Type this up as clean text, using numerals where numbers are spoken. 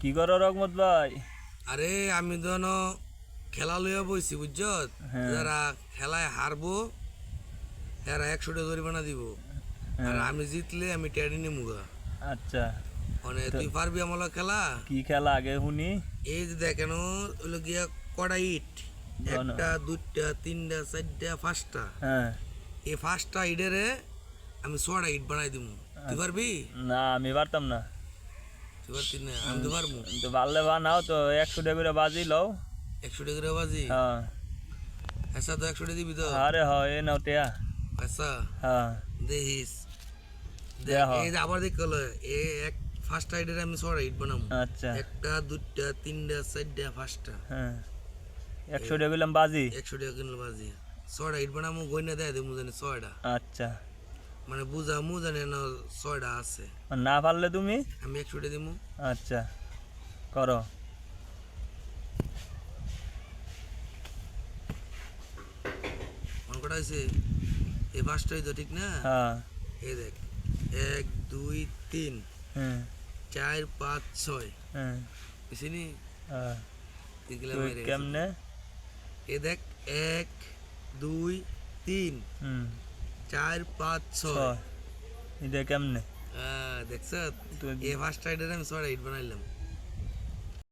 কি করো রহমত ভাই? আরে আমি তো খেলা লইয়া বইছি বুঝছ। হ্যাঁ। যারা খেলায় হারবো এরা 100 টাকা জরিমানা দিব, আর হ্যাঁ। আমি জিতলে আমি টেডি নিমুগা। আচ্ছা, মানে তো তুই পারবি আমার লগে খেলা? কি খেলা আগে শুনি। এই যে দেখেন ওইলো গিয়া কড়া ইট, জানো। একটা দুইটা তিনটা চারটা পাঁচটা। হ্যাঁ। এই পাঁচটা ইটেরে আমি 6টা ইট বানাই দিব। তুই পারবি? না, আমি পারতাম না। তুই পারতি না, আমি তো পারবো। তো পারলে বানাও তো, 100 টাকা করে বাজি লও। 100 টাকা করে বাজি? হ্যাঁ। আচ্ছা, তো 100 টাকা দিবি তো? আরে হয় এ নাও টিয়া। আচ্ছা হ্যাঁ। দেখিস। দেখ। এই যে আবার দেখল এ এক ফার্স্ট রাইডের আমি 6টা ইট বানাবো। আচ্ছা। একটা দুইটা তিনটা চারটা পাঁচটা। হ্যাঁ, 100 টাকা করলাম বাজি। 100 টাকা কিনলে বাজি 6টা ইট বানাবো, গইনা দেয় দেবো জানি 6টা। আচ্ছা। মানে বুঝামু জানি না 6টা আছে। আর না পারলে তুমি? আমি 100 টাকা দিব। আচ্ছা, করো। মন কটা হয়েছে? এই পাঁচটাই তো ঠিক না? হ্যাঁ। এই দেখ, 1 2 3 হ্যাঁ। 4 5 6 হ্যাঁ। বুঝছিনি? হ্যাঁ। এগুলা তুই মেরে গেছে। কেমনে? এই দেখ, 1 2 3 হুম। 4 5 6। ছয়। এটা কেমনে? দেখছ? তুই এই ফার্স্ট রাইডারে আমি 6টা ইট বানাইলাম।